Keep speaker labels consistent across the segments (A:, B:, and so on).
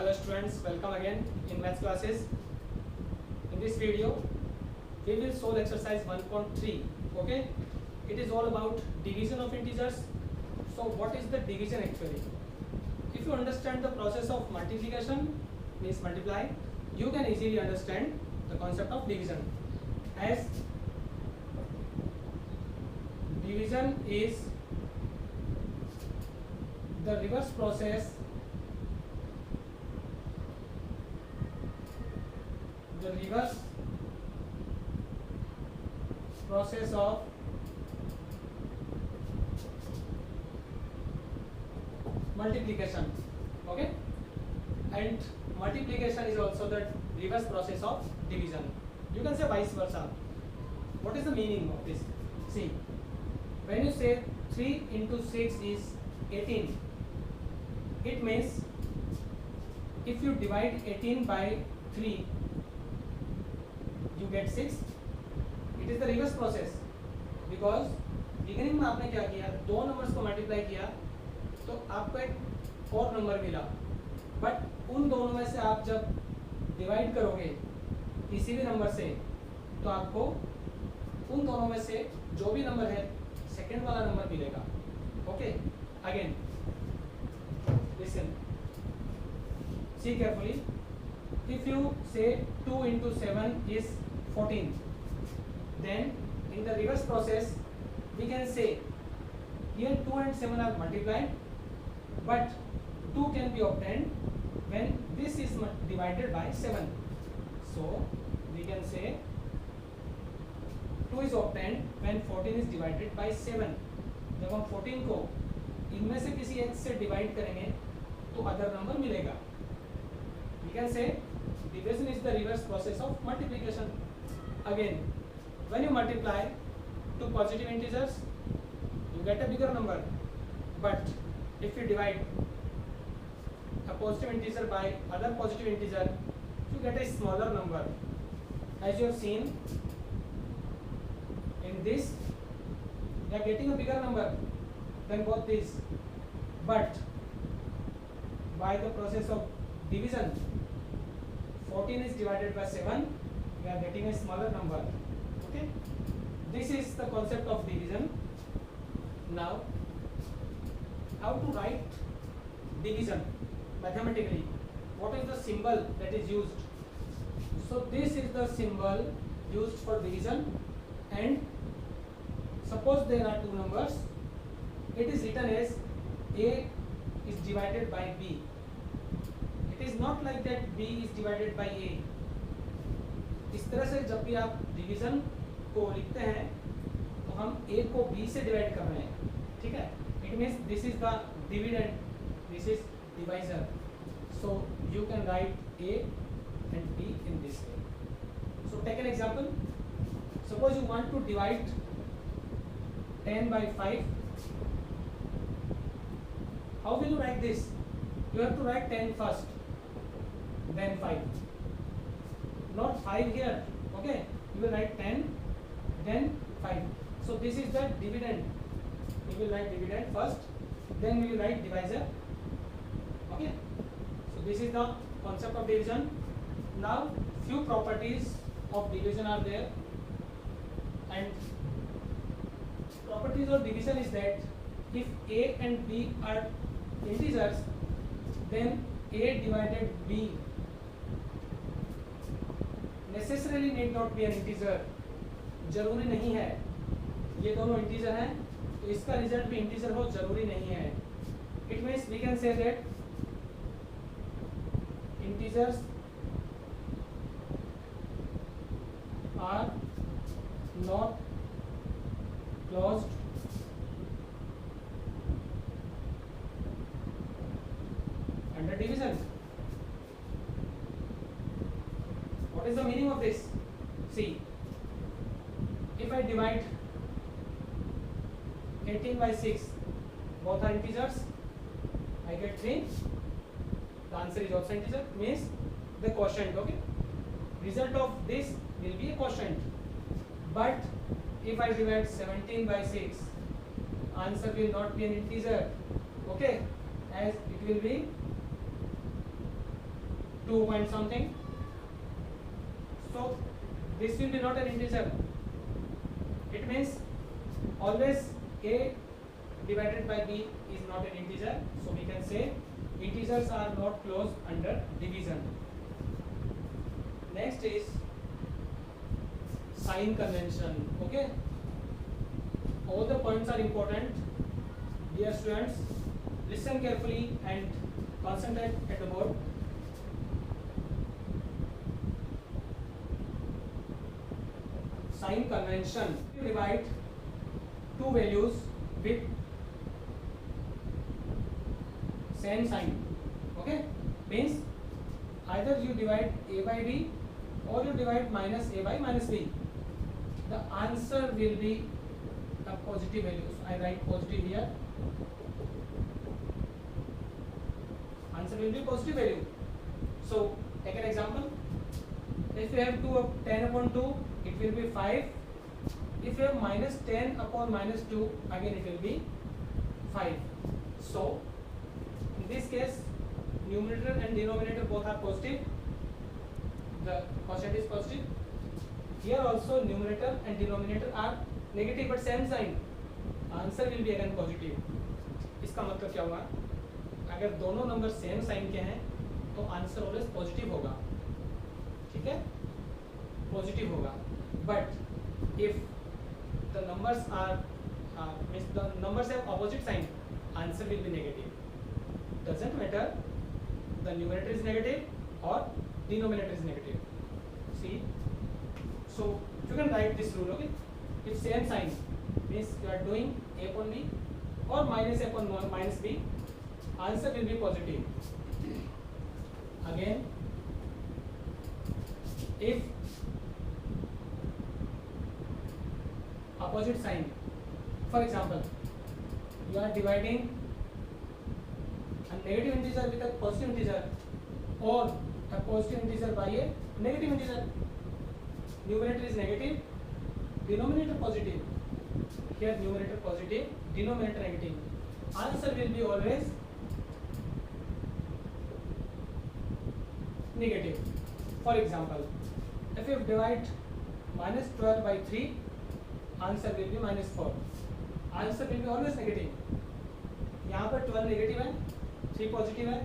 A: Hello students, welcome again in maths classes. In this video, we will solve exercise 1.3. Okay, it is all about division of integers. So what is the division actually? If you understand the process of multiplication, means multiply, you can easily understand the concept of division. As division is the reverse process of multiplication. Okay, and multiplication is also the reverse process of division. You can say vice versa. What is the meaning of this? See, when you say 3 into 6 is 18, it means if you divide 18 by 3, you get 6. It is the reverse process because beginning में आपने क्या किया, दो numbers को multiply किया तो आपको एक और नंबर मिला, बट उन दोनों में से आप जब डिवाइड करोगे किसी भी नंबर से तो आपको उन दोनों में से जो भी नंबर है सेकंड वाला नंबर मिलेगा. Okay, again listen, see carefully. If you say 2 into 7 is 14, then in the reverse process we can say here 2 and 7 are multiplied, but 2 can be obtained when this is divided by 7. So we can say 2 is obtained when 14 is divided by 7. जब हम 14 को इनमें से किसी एक से divide करेंगे तो अदर नंबर मिलेगा. We can say division is the reverse process of multiplication. Again, when you multiply two positive integers, you get a bigger number. But if you divide a positive integer by other positive integer, you get a smaller number. As you have seen in this, you are getting a bigger number than both these. But by the process of division, 14 is divided by 7, we are getting a smaller number. Okay, this is the concept of division. Now, how to write division mathematically? What is the symbol that is used? So this is the symbol used for division, and suppose there are two numbers, it is written as A is divided by B. It is not like that B is divided by A. इस तरह से जब भी आप division को लिखते हैं तो हम A को B से डिवाइड कर रहे हैं. ठीक है, it means this is the dividend, this is divisor. So you can write A and B in this way. So take an example. Suppose you want to divide 10 by 5. How will you write this? You have to write 10 first, then 5. Not 5 here. Okay, you will write 10, then 5. So this is the dividend. You will write dividend first, then we will write divisor. Okay, so this is the concept of division. Now few properties of division are there, and properties of division is that if A and B are integers, then A divided B necessarily need not be an integer. जरूरी नहीं है ये दोनों integer हैं तो इसका result भी integer हो, जरूरी नहीं है. It means we can say that integers are not closed under division. What is the meaning of this? See, if I divide 18 by 6, both are integers, I get 3. The answer is also integer, means the quotient. Okay, result of this will be a quotient. But if I divide 17 by 6, answer will not be an integer. Okay, as it will be 2 point something. So this will be not an integer. It means always a divided by b is not an integer. So we can say integers are not closed under division. Next is sign convention. Okay, all the points are important. Dear students, listen carefully and concentrate at the board. Sign convention. You divide two values with same sign. Okay, means either you divide a by b or you divide minus a by minus b. The answer will be a positive values. I write positive here. Answer will be positive value. So take an example. If you have 10 upon 2, it will be 5. If you have minus 10 upon minus 2, again it will be 5. So in this case, numerator and denominator both are positive. The quotient is positive. Here also numerator and denominator are negative but same sign. Answer will be again positive. इसका मतलब क्या हुआ? अगर दोनों number same sign के हैं तो answer always positive होगा. ठीक है, पॉजिटिव होगा. But if the numbers are means the numbers have opposite sign, answer will be negative. Doesn't matter the numerator is negative और denominator is negative. See, so you can write this rule. Okay, if same sign means you are doing a upon b or minus a upon minus b, answer will be positive. Again, if opposite sign, for example, you are dividing a negative integer with a positive integer or a positive integer by a negative integer. Numerator is negative, denominator positive. Here numerator positive, denominator negative. Answer will be always negative. For example, if you divide minus 12 by 3, answer will be minus 4. Answer will be always negative. यहाँ पर 12 negative है, 3 positive है.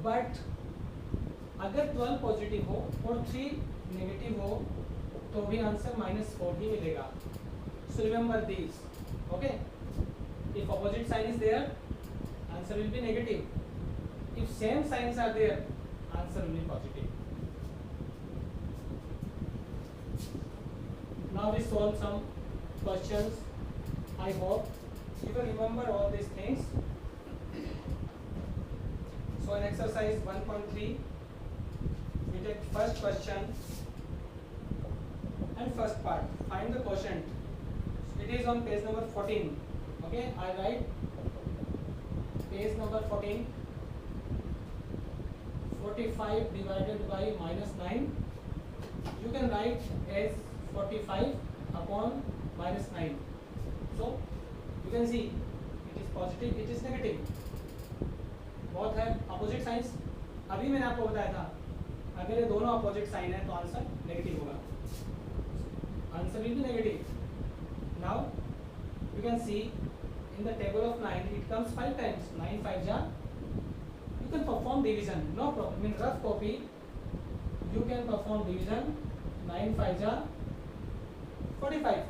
A: But अगर 12 positive हो और 3 negative हो तो भी आंसर -4 ही मिलेगा. So remember this. Okay, if opposite sign is there, answer will be negative. If same signs are there, answer will be positive. Now we solve some questions. I hope you will remember all these things. So in exercise 1.3, we take first question and first part. Find the quotient. It is on page number 14. Okay, I write page number 14. 45 divided by -9. You can write as 45 upon -9. So you can see it is positive, it is negative. बहुत है opposite signs. अभी मैंने आपको बताया था अगर ये दोनों अपोजिट साइन है तो आंसर नेगेटिव होगा. Answer will be negative. Now you can see in the table of 9 it comes 5 times. 9 5 जा. You can perform division, no problem. In rough copy you can perform division. 9 5 जा 45.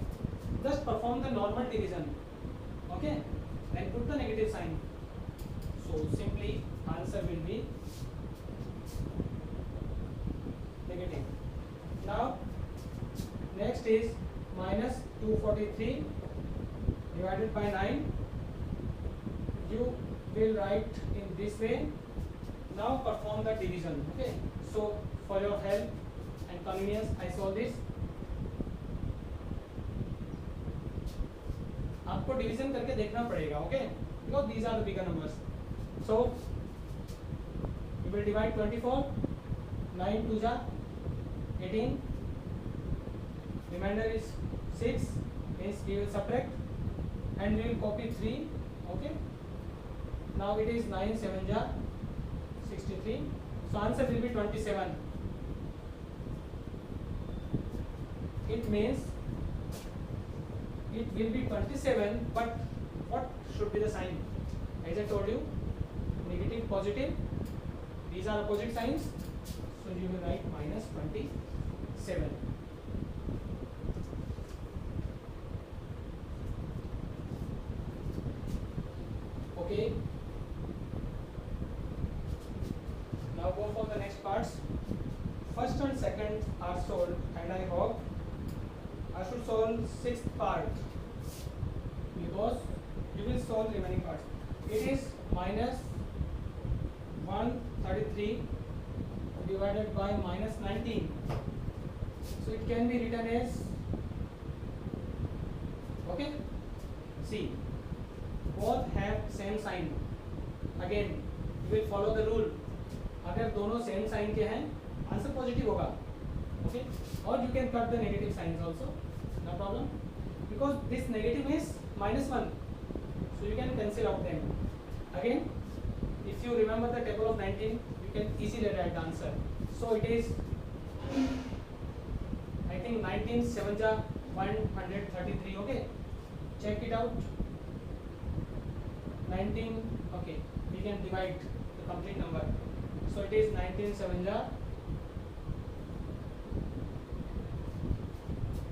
A: Just perform the normal division. Okay, then put the negative sign. So simply answer will be negative. Now next is minus 243 divided by 9. You will write in this way. Now perform the division. Okay, so for your help and convenience I solve this. आपको division करके देखना पड़ेगा. Okay, because these are the bigger numbers. So you will divide 24. 9 2 जा 18. Remainder is 6. Means we will subtract and we will copy 3. Okay, now it is 9 7 जा 63. So answer will be 27. It means it will be 27, but what should be the sign? As I told you, negative, positive, these are opposite signs, so you will write minus 27. Okay, now go for the next parts. First and second are solved, and I hope I should solve sixth part, because you will solve remaining parts. It is minus 133 divided by minus 19. So it can be written as, okay, see, both have same sign. Again, you will follow the rule. अगर दोनों same sign के हैं, answer positive होगा. Okay, or you can cut the negative signs also, no problem, because this negative is minus 1, so you can cancel out them. Again, if you remember the table of 19, you can easily write the answer. So it is, I think 19 7 ja 133. Okay, check it out. 19. Okay, we can divide the complete number. So it is 19 7 ja.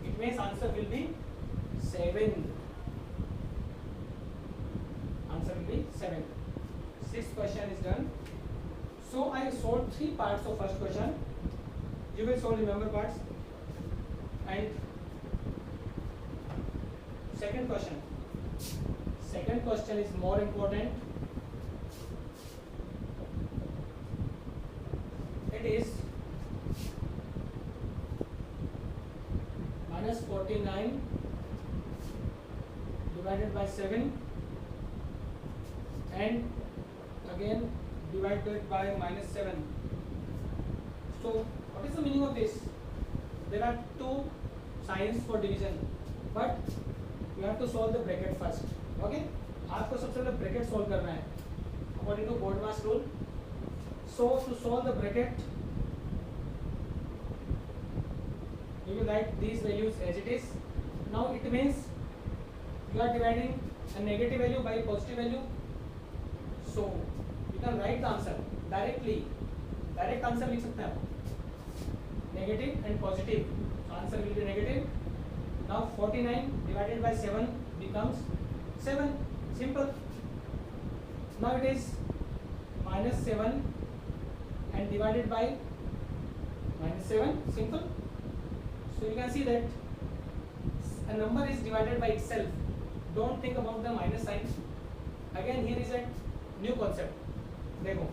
A: It means answer will be 7. Answer will be 7. Sixth question is done. So I solved 3 parts of first question. You will solve remember parts. And second question. Second question is more important. It is minus 49 divided by 7 and again divided by minus 7. So what is the meaning of this? There are 2 signs for division, but you have to solve the bracket first. Okay, आपको सबसे पहले bracket solve करना है according to BODMAS rule. So to solve the bracket, you will write these values as it is. Now it means you are dividing a negative value by a positive value. So you can write the answer directly. Direct answer लिख सकते हैं आप. Negative and positive. So answer will be negative. Now 49 divided by 7 becomes 7. Simple. Now it is minus 7 and divided by minus 7. Simple. So you can see that a number is divided by itself. Don't think about the minus sign. Again, here is a new concept. देखो,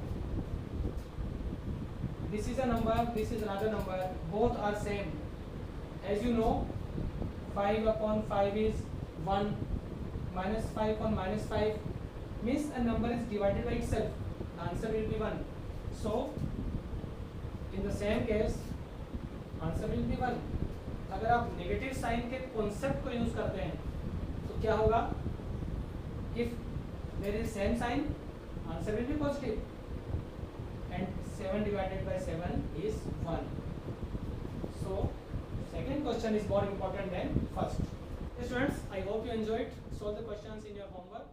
A: this is a number, this is another number. Both are same. As you know, 5 upon 5 is 1. Minus 5 upon minus 5 means a number is divided by itself. The answer will be 1. So in the same case, answer will be 1. अगर आप negative sign के concept को use करते हैं तो क्या होगा? If there is same sign, answer will be positive and 7 divided by 7 is 1. So second question is more important than first. Students, I hope you enjoyed. Solve the questions in your homework.